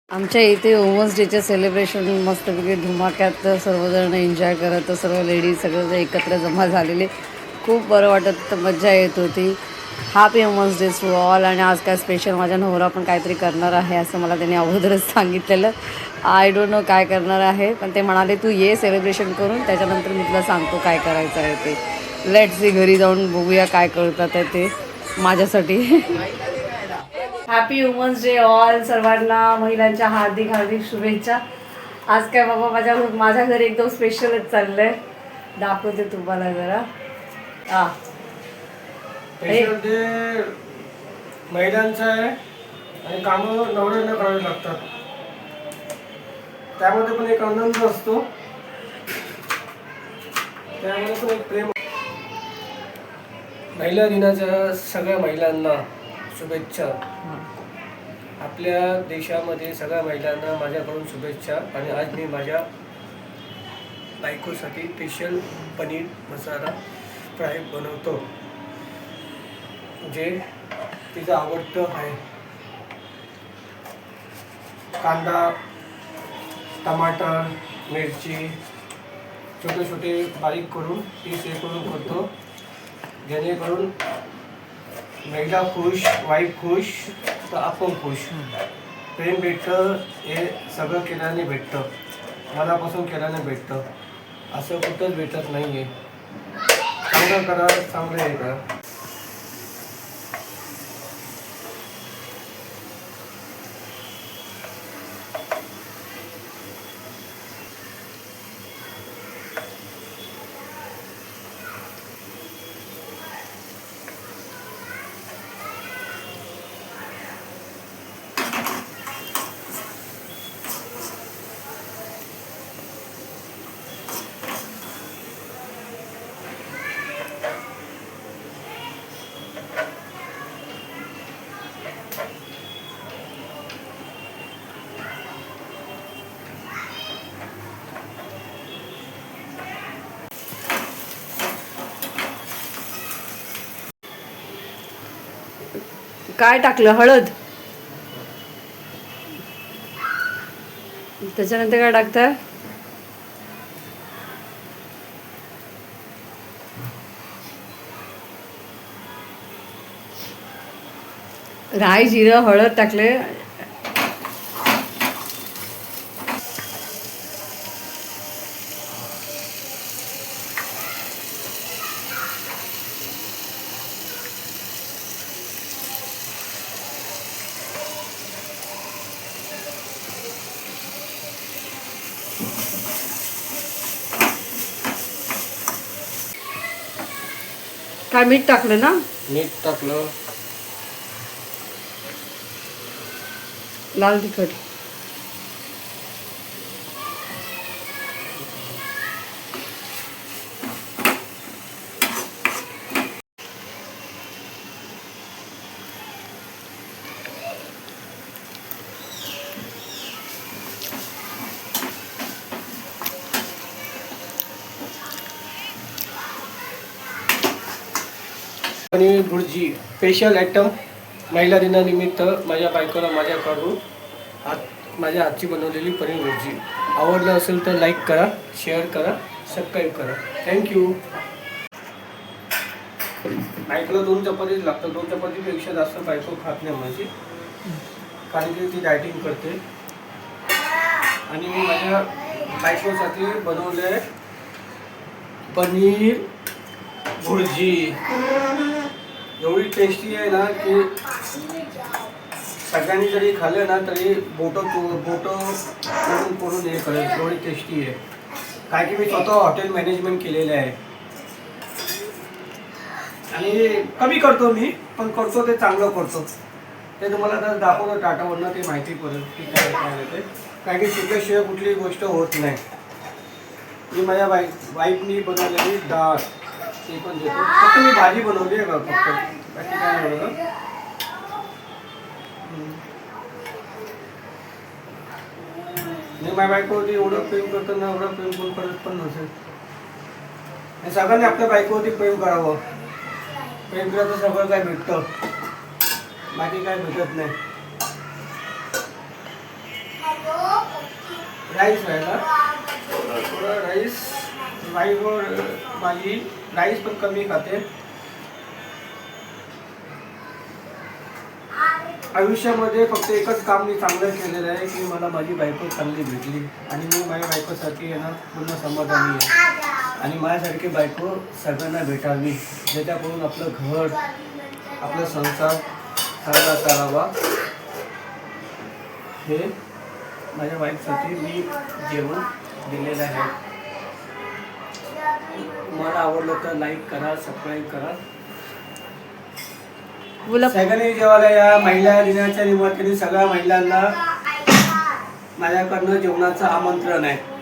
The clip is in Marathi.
आमच्या इथे वुमन्स डेचं सेलिब्रेशन मस्तपैकी धुमाक्यात सर्वजण एन्जॉय करत, सर्व लेडीज सगळं एकत्र जमा झालेले. खूप बरं वाटत, मज्जा येत होती. Happy women's day to all. आणि आज काय स्पेशल माझ्या नवरा पण काहीतरी करणार आहे असं मला त्याने अगोदरच सांगितलेलं. आय डोंट नो काय करणार आहे, पण ते म्हणाले तू ये सेलिब्रेशन करून, त्याच्यानंतर मी तुला सांगतो काय करायचं आहे ते. लेट्स सी, घरी जाऊन बघूया काय करतात आहे ते माझ्यासाठी. Happy women's day all. सर्वांना महिलांच्या हार्दिक हार्दिक शुभेच्छा. आज काय बाबा माझ्या घरी एकदम स्पेशलच चाललंय. दाखवते तुम्हाला जरा. स्पेशल डे महिलांचा आहे आणि कामं नवऱ्यांना करावे लागतात, त्यामध्ये पण एक आनंद असतो, त्यामध्ये पण एक प्रेम. महिला दिनाच्या सगळ्या महिलांना शुभेच्छा. आपल्या देशामध्ये सगळ्या महिलांना माझ्याकडून शुभेच्छा. आणि आज मी माझ्या बायकोसाठी स्पेशल पनीर मसाला फ्राय बनवतो, जे तिचं आवडतं आहे. कांदा, टमाटर, मिरची छोटे छोटे बारीक करून पीस हे करून करतो, जेणेकरून महिला खुश, वाईफ खुश, तर आपण खुश. प्रेम भेटतं हे सगळं केल्याने भेटतं, मनापासून केल्याने भेटतं, असं कुठंच भेटत नाही आहे. चांगलं करा, चांगलं हे करा. काय टाकलं? हळद. त्याच्यानंतर काय टाकताय? राई, जिरं, हळद टाकले. काय मीठ टाकलं ना? मीठ टाकलं. लाल तिखट. पनीर भुर्जी स्पेशल आयटम महिला दिनानिमित्त माझ्या बायकोला माझ्याकडून माझ्या हातची बनवलेली पनीर भुर्जी. आवडलं असेल तर लाईक करा, शेअर करा, सबस्क्राईब करा. थँक्यू. बायकोला 2 चपातीच लागतात, 2 चपातीपेक्षा जास्त बायको खात नाही माझी, कारण की ती डायटिंग करते. आणि मी माझ्या बायकोसाठी बनवले पनीर भुर्जी. एवढी टेस्टी आहे ना की सगळ्यांनी जरी खाल्लं ना तरी बोटं करून हे करेल, एवढी टेस्टी आहे. काय की मी स्वतः हॉटेल मॅनेजमेंट केलेलं आहे आणि कमी करतो मी, पण करतो ते चांगलं करतो. ते तुम्हाला जर दाखवलं टाटावरनं ते माहिती पडेल की काय काय ते. काय की शिकल्याशिवाय कुठली गोष्ट होत नाही. मी माझ्या वाईफनी बनवलेली डाळ ते पण देतो. फक्त मी भाजी बनवली आहे का, फक्त बाकी काय बनवलं. मी माझ्या बायकोवरती एवढं प्रेम करतो ना, एवढं प्रेम कोण करत पण नसेल. आणि सगळ्यांनी आपल्या बायकोवरती प्रेम करावं. प्रेम केलं तर सगळं काय भेटतं, बाकी काय भेटत नाही. राईस व्हायला थोडं राईसवर माझी राईस पण कमी खाते. आयुष्यामध्ये फक्त एकच काम मी चांगलं केलेलं आहे की मला माझी बायको चांगली भेटली आणि मी माझ्या बायकोसाठी आहे ना पूर्ण समाधानी आहे. आणि माझ्यासारखी बायको सगळ्यांना भेटावी ज्याच्याकडून आपलं घर आपला संसार चांगला चालावा. हे माझ्या वाईफसाठी मी जेवण दिलेलं आहे. मला आवडलं तर लाईक करा, सबस्क्राईब करा. बोला. सगळ्यांनी जेवायला या. महिला दिनाच्या निमित्ताने सगळ्या महिलांना माझ्याकडनं जेवणाचं आमंत्रण आहे.